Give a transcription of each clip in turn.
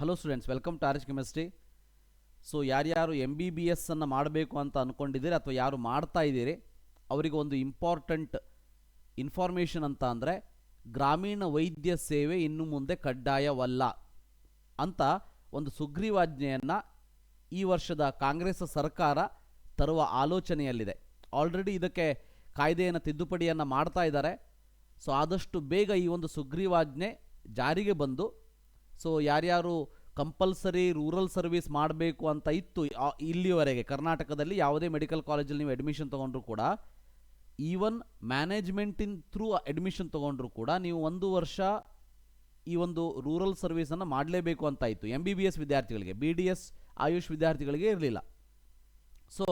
Hello students, welcome to RH chemistry. So ಯಾರ್ಯಾರು MBBS ಅನ್ನು ಮಾಡಬೇಕು ಅಂತ ಅಂದ್ಕೊಂಡಿದ್ದೀರಿ ಅಥವಾ ಯಾರು ಮಾಡ್ತಾ ಇದ್ದೀರಿ ಅವರಿಗೆ ಒಂದು ಇಂಪಾರ್ಟೆಂಟ್ ಇನ್ಫಾರ್ಮೇಷನ್ ಅಂತ ಅಂದರೆ ಗ್ರಾಮೀಣ ವೈದ್ಯ ಸೇವೆ ಇನ್ನು ಮುಂದೆ ಕಡ್ಡಾಯವಲ್ಲ ಅಂತ ಒಂದು ಸುಗ್ರೀವಾಜ್ಞೆಯನ್ನು ಈ ವರ್ಷದ ಕಾಂಗ್ರೆಸ್ ಸರ್ಕಾರ ತರುವ ಆಲೋಚನೆಯಲ್ಲಿದೆ. ಆಲ್ರೆಡಿ ಇದಕ್ಕೆ ಕಾಯ್ದೆಯನ್ನು ತಿದ್ದುಪಡಿಯನ್ನು ಮಾಡ್ತಾ ಇದ್ದಾರೆ. ಸೊ ಆದಷ್ಟು ಬೇಗ ಈ ಒಂದು ಸುಗ್ರೀವಾಜ್ಞೆ ಜಾರಿಗೆ ಬಂದು ಸೊ ಯಾರ್ಯಾರು ಕಂಪಲ್ಸರಿ ರೂರಲ್ ಸರ್ವಿಸ್ ಮಾಡಬೇಕು ಅಂತ ಇತ್ತು ಇಲ್ಲಿವರೆಗೆ ಕರ್ನಾಟಕದಲ್ಲಿ ಯಾವುದೇ ಮೆಡಿಕಲ್ ಕಾಲೇಜಲ್ಲಿ ನೀವು ಅಡ್ಮಿಷನ್ ತೊಗೊಂಡ್ರು ಕೂಡ, ಈವನ್ ಮ್ಯಾನೇಜ್ಮೆಂಟಿನ ಥ್ರೂ ಅಡ್ಮಿಷನ್ ತೊಗೊಂಡ್ರು ಕೂಡ ನೀವು 1 ವರ್ಷ ಈ ಒಂದು ರೂರಲ್ ಸರ್ವಿಸನ್ನು ಮಾಡಲೇಬೇಕು ಅಂತ ಇತ್ತು MBBS ವಿದ್ಯಾರ್ಥಿಗಳಿಗೆ. BDS ಆಯುಷ್ ವಿದ್ಯಾರ್ಥಿಗಳಿಗೆ ಇರಲಿಲ್ಲ. ಸೊ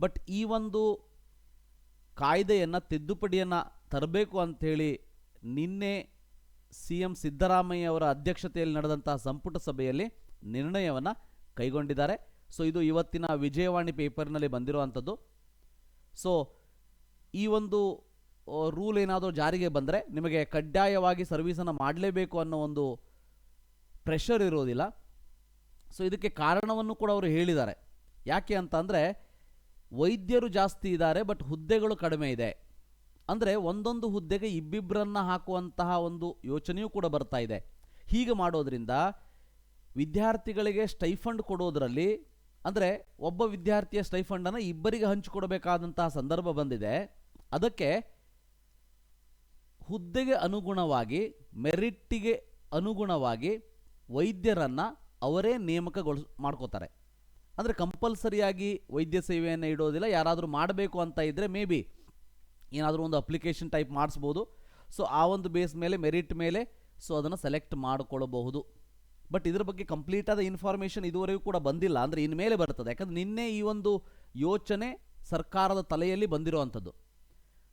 ಬಟ್ ಈ ಒಂದು ಕಾಯ್ದೆಯನ್ನು ತಿದ್ದುಪಡಿಯನ್ನು ತರಬೇಕು ಅಂಥೇಳಿ ನಿನ್ನೆ CM ಸಿದ್ದರಾಮಯ್ಯ ಅವರ ಅಧ್ಯಕ್ಷತೆಯಲ್ಲಿ ನಡೆದಂತಹ ಸಂಪುಟ ಸಭೆಯಲ್ಲಿ ನಿರ್ಣಯವನ್ನು ಕೈಗೊಂಡಿದ್ದಾರೆ. ಸೊ ಇದು ಇವತ್ತಿನ ವಿಜಯವಾಣಿ ಪೇಪರ್ನಲ್ಲಿ ಬಂದಿರುವಂಥದ್ದು. ಸೊ ಈ ಒಂದು ರೂಲ್ ಏನಾದರೂ ಜಾರಿಗೆ ಬಂದರೆ ನಿಮಗೆ ಕಡ್ಡಾಯವಾಗಿ ಸರ್ವಿಸನ್ನು ಮಾಡಲೇಬೇಕು ಅನ್ನೋ ಒಂದು ಪ್ರೆಷರ್ ಇರೋದಿಲ್ಲ. ಸೊ ಇದಕ್ಕೆ ಕಾರಣವನ್ನು ಕೂಡ ಅವರು ಹೇಳಿದ್ದಾರೆ. ಯಾಕೆ ಅಂತ ಅಂದರೆ ವೈದ್ಯರು ಜಾಸ್ತಿ ಇದ್ದಾರೆ ಬಟ್ ಹುದ್ದೆಗಳು ಕಡಿಮೆ ಇದೆ. ಅಂದರೆ ಒಂದೊಂದು ಹುದ್ದೆಗೆ ಇಬ್ಬಿಬ್ಬರನ್ನು ಹಾಕುವಂತಹ ಒಂದು ಯೋಚನೆಯೂ ಕೂಡ ಬರ್ತಾ ಇದೆ. ಹೀಗೆ ಮಾಡೋದ್ರಿಂದ ವಿದ್ಯಾರ್ಥಿಗಳಿಗೆ ಸ್ಟೈಫಂಡ್ ಕೊಡೋದರಲ್ಲಿ ಅಂದರೆ ಒಬ್ಬ ವಿದ್ಯಾರ್ಥಿಯ ಸ್ಟೈಫಂಡನ್ನು ಇಬ್ಬರಿಗೆ ಹಂಚಿಕೊಡಬೇಕಾದಂತಹ ಸಂದರ್ಭ ಬಂದಿದೆ. ಅದಕ್ಕೆ ಹುದ್ದೆಗೆ ಅನುಗುಣವಾಗಿ ಮೆರಿಟ್ಟಿಗೆ ಅನುಗುಣವಾಗಿ ವೈದ್ಯರನ್ನು ಅವರೇ ಮಾಡ್ಕೋತಾರೆ. ಅಂದರೆ ಕಂಪಲ್ಸರಿಯಾಗಿ ವೈದ್ಯ ಸೇವೆಯನ್ನು ಇಡೋದಿಲ್ಲ. ಯಾರಾದರೂ ಮಾಡಬೇಕು ಅಂತ ಇದ್ದರೆ ಮೇ ಬಿ ಏನಾದರೂ ಒಂದು ಅಪ್ಲಿಕೇಶನ್ ಟೈಪ್ ಮಾಡಿಸ್ಬೋದು. ಸೊ ಆ ಒಂದು ಬೇಸ್ ಮೇಲೆ ಮೆರಿಟ್ ಮೇಲೆ ಸೊ ಅದನ್ನು ಸೆಲೆಕ್ಟ್ ಮಾಡಿಕೊಳ್ಳಬಹುದು. ಬಟ್ ಇದ್ರ ಬಗ್ಗೆ ಕಂಪ್ಲೀಟಾದ ಇನ್ಫಾರ್ಮೇಷನ್ ಇದುವರೆಗೂ ಕೂಡ ಬಂದಿಲ್ಲ. ಅಂದರೆ ಇನ್ಮೇಲೆ ಬರ್ತದೆ. ಯಾಕಂದರೆ ನಿನ್ನೆ ಈ ಒಂದು ಯೋಚನೆ ಸರ್ಕಾರದ ತಲೆಯಲ್ಲಿ ಬಂದಿರುವಂಥದ್ದು.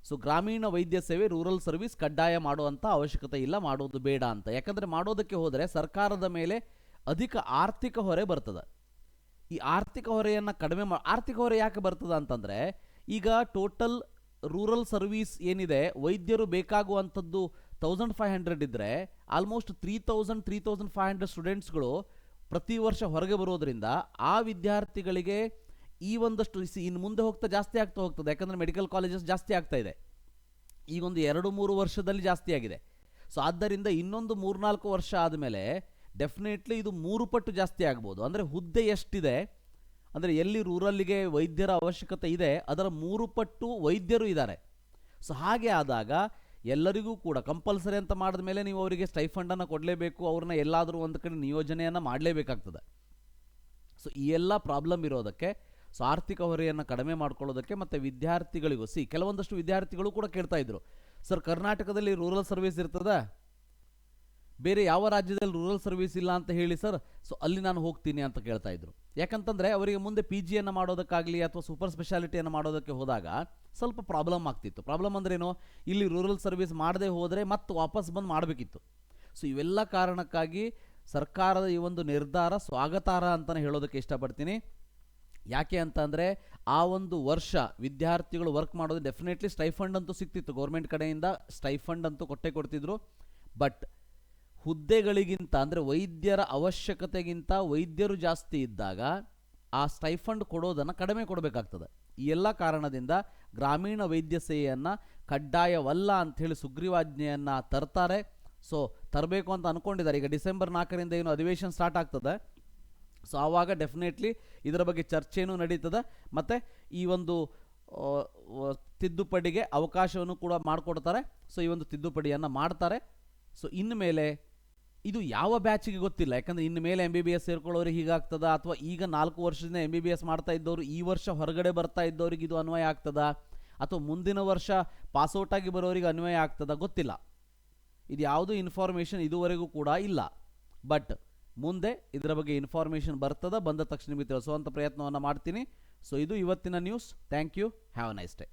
ಸೊ ಗ್ರಾಮೀಣ ವೈದ್ಯ ಸೇವೆ ರೂರಲ್ ಸರ್ವಿಸ್ ಕಡ್ಡಾಯ ಮಾಡುವಂಥ ಅವಶ್ಯಕತೆ ಇಲ್ಲ, ಮಾಡೋದು ಬೇಡ ಅಂತ. ಯಾಕಂದರೆ ಮಾಡೋದಕ್ಕೆ ಹೋದರೆ ಸರ್ಕಾರದ ಮೇಲೆ ಅಧಿಕ ಆರ್ಥಿಕ ಹೊರೆ ಬರ್ತದೆ. ಈ ಆರ್ಥಿಕ ಹೊರೆಯನ್ನು ಕಡಿಮೆ ಆರ್ಥಿಕ ಹೊರೆ ಯಾಕೆ ಬರ್ತದೆ ಅಂತಂದರೆ ಈಗ ಟೋಟಲ್ ರೂರಲ್ ಸರ್ವಿಸ್ ಏನಿದೆ ವೈದ್ಯರು ಬೇಕಾಗುವಂಥದ್ದು 1500 ಇದ್ದರೆ ಆಲ್ಮೋಸ್ಟ್ 3500 ಸ್ಟೂಡೆಂಟ್ಸ್ಗಳು ಪ್ರತಿ ವರ್ಷ ಹೊರಗೆ ಬರೋದ್ರಿಂದ ಆ ವಿದ್ಯಾರ್ಥಿಗಳಿಗೆ ಈ ಒಂದಷ್ಟು ಇನ್ನು ಮುಂದೆ ಹೋಗ್ತಾ ಜಾಸ್ತಿ ಆಗ್ತಾ ಹೋಗ್ತದೆ. ಯಾಕಂದರೆ ಮೆಡಿಕಲ್ ಕಾಲೇಜಸ್ ಜಾಸ್ತಿ ಆಗ್ತಾ ಇದೆ. ಈಗೊಂದು 2-3 ವರ್ಷದಲ್ಲಿ ಜಾಸ್ತಿ ಆಗಿದೆ. ಸೊ ಆದ್ದರಿಂದ ಇನ್ನೊಂದು 3-4 ವರ್ಷ ಆದಮೇಲೆ ಡೆಫಿನೆಟ್ಲಿ ಇದು 3 ಪಟ್ಟು ಜಾಸ್ತಿ ಆಗ್ಬೋದು. ಅಂದರೆ ಹುದ್ದೆ ಎಷ್ಟಿದೆ ಅಂದರೆ ಎಲ್ಲಿ ರೂರಲ್ಲಿಗೆ ವೈದ್ಯರ ಅವಶ್ಯಕತೆ ಇದೆ ಅದರ 3 ಪಟ್ಟು ವೈದ್ಯರು ಇದ್ದಾರೆ. ಸೊ ಹಾಗೆ ಆದಾಗ ಎಲ್ಲರಿಗೂ ಕೂಡ ಕಂಪಲ್ಸರಿ ಅಂತ ಮಾಡಿದ ಮೇಲೆ ನೀವು ಅವರಿಗೆ ಸ್ಟೈಫಂಡನ್ನು ಕೊಡಲೇಬೇಕು, ಅವ್ರನ್ನ ಎಲ್ಲಾದರೂ ಒಂದು ಕಡೆ ನಿಯೋಜನೆಯನ್ನು ಮಾಡಲೇಬೇಕಾಗ್ತದೆ. ಸೊ ಈ ಎಲ್ಲ ಪ್ರಾಬ್ಲಮ್ ಇರೋದಕ್ಕೆ ಸೊ ಆರ್ಥಿಕ ಹೊರೆಯನ್ನು ಕಡಿಮೆ ಮಾಡ್ಕೊಳ್ಳೋದಕ್ಕೆ ಮತ್ತು ವಿದ್ಯಾರ್ಥಿಗಳಿಗೂ ಕೆಲವೊಂದಷ್ಟು ವಿದ್ಯಾರ್ಥಿಗಳು ಕೂಡ ಕೇಳ್ತಾ ಇದ್ರು, ಸರ್ ಕರ್ನಾಟಕದಲ್ಲಿ ರೂರಲ್ ಸರ್ವಿಸ್ ಇರ್ತದ, ಬೇರೆ ಯಾವ ರಾಜ್ಯದಲ್ಲಿ ರೂರಲ್ ಸರ್ವಿಸ್ ಇಲ್ಲ ಅಂತ ಹೇಳಿ ಸರ್, ಸೊ ಅಲ್ಲಿ ನಾನು ಹೋಗ್ತೀನಿ ಅಂತ ಕೇಳ್ತಾ ಇದ್ರು. ಯಾಕಂತಂದರೆ ಅವರಿಗೆ ಮುಂದೆ PG ಮಾಡೋದಕ್ಕಾಗಲಿ ಅಥವಾ ಸೂಪರ್ ಸ್ಪೆಷಾಲಿಟಿಯನ್ನು ಮಾಡೋದಕ್ಕೆ ಹೋದಾಗ ಸ್ವಲ್ಪ ಪ್ರಾಬ್ಲಮ್ ಆಗ್ತಿತ್ತು. ಪ್ರಾಬ್ಲಮ್ ಅಂದ್ರೇನು, ಇಲ್ಲಿ ರೂರಲ್ ಸರ್ವಿಸ್ ಮಾಡದೆ ಹೋದರೆ ಮತ್ತೆ ವಾಪಸ್ ಬಂದು ಮಾಡಬೇಕಿತ್ತು. ಸೊ ಇವೆಲ್ಲ ಕಾರಣಕ್ಕಾಗಿ ಸರ್ಕಾರದ ಈ ಒಂದು ನಿರ್ಧಾರ ಸ್ವಾಗತಾರ್ಹ ಅಂತಲೇ ಹೇಳೋದಕ್ಕೆ ಇಷ್ಟಪಡ್ತೀನಿ. ಯಾಕೆ ಅಂತಂದರೆ ಆ ಒಂದು ವರ್ಷ ವಿದ್ಯಾರ್ಥಿಗಳು ವರ್ಕ್ ಮಾಡೋದು ಡೆಫಿನೆಟ್ಲಿ ಸ್ಟೈಫಂಡ್ ಅಂತೂ ಸಿಗ್ತಿತ್ತು, ಗೌರ್ಮೆಂಟ್ ಕಡೆಯಿಂದ ಸ್ಟೈಫಂಡ್ ಅಂತೂ ಕೊಡ್ತಿದ್ರು. ಬಟ್ ಹುದ್ದೆಗಳಿಗಿಂತ ಅಂದರೆ ವೈದ್ಯರ ಅವಶ್ಯಕತೆಗಿಂತ ವೈದ್ಯರು ಜಾಸ್ತಿ ಇದ್ದಾಗ ಆ ಸ್ಟೈಫಂಡ್ ಕೊಡೋದನ್ನು ಕಡಿಮೆ ಕೊಡಬೇಕಾಗ್ತದೆ. ಈ ಎಲ್ಲ ಕಾರಣದಿಂದ ಗ್ರಾಮೀಣ ವೈದ್ಯ ಸೇವೆಯನ್ನು ಕಡ್ಡಾಯವಲ್ಲ ಅಂಥೇಳಿ ಸುಗ್ರೀವಾಜ್ಞೆಯನ್ನು ತರ್ತಾರೆ. ಸೊ ತರಬೇಕು ಅಂತ ಅಂದ್ಕೊಂಡಿದ್ದಾರೆ. ಈಗ ಡಿಸೆಂಬರ್ 4ರಿಂದ ಏನು ಅಧಿವೇಶನ ಸ್ಟಾರ್ಟ್ ಆಗ್ತದೆ. ಸೊ ಆವಾಗ ಡೆಫಿನೆಟ್ಲಿ ಇದರ ಬಗ್ಗೆ ಚರ್ಚೆನೂ ನಡೀತದೆ ಮತ್ತು ಈ ಒಂದು ತಿದ್ದುಪಡಿಗೆ ಅವಕಾಶವನ್ನು ಕೂಡ ಮಾಡಿಕೊಡ್ತಾರೆ. ಸೊ ಈ ಒಂದು ತಿದ್ದುಪಡಿಯನ್ನು ಮಾಡ್ತಾರೆ. ಸೊ ಇನ್ಮೇಲೆ ಇದು ಯಾವ ಬ್ಯಾಚಿಗೆ ಗೊತ್ತಿಲ್ಲ. ಯಾಕಂದರೆ ಇನ್ನು ಮೇಲೆ MBBS ಸೇರ್ಕೊಳ್ಳೋರಿಗೆ ಹೀಗಾಗ್ತದ ಅಥವಾ ಈಗ 4 ವರ್ಷದಿಂದ MBBS ಮಾಡ್ತಾ ಇದ್ದವರು ಈ ವರ್ಷ ಹೊರಗಡೆ ಬರ್ತಾ ಇದ್ದವ್ರಿಗೆ ಇದು ಅನ್ವಯ ಆಗ್ತದ ಅಥವಾ ಮುಂದಿನ ವರ್ಷ ಪಾಸ್ಔಟಾಗಿ ಬರೋರಿಗೆ ಅನ್ವಯ ಆಗ್ತದ ಗೊತ್ತಿಲ್ಲ. ಇದು ಯಾವುದೂ ಇನ್ಫಾರ್ಮೇಷನ್ ಇದುವರೆಗೂ ಕೂಡ ಇಲ್ಲ. ಬಟ್ ಮುಂದೆ ಇದರ ಬಗ್ಗೆ ಇನ್ಫಾರ್ಮೇಷನ್ ಬಂದ ತಕ್ಷಣ ನಿಮಗೆ ತಿಳಿಸುವಂಥ ಪ್ರಯತ್ನವನ್ನು ಮಾಡ್ತೀನಿ. ಸೊ ಇದು ಇವತ್ತಿನ news. Thank you. Have a nice day.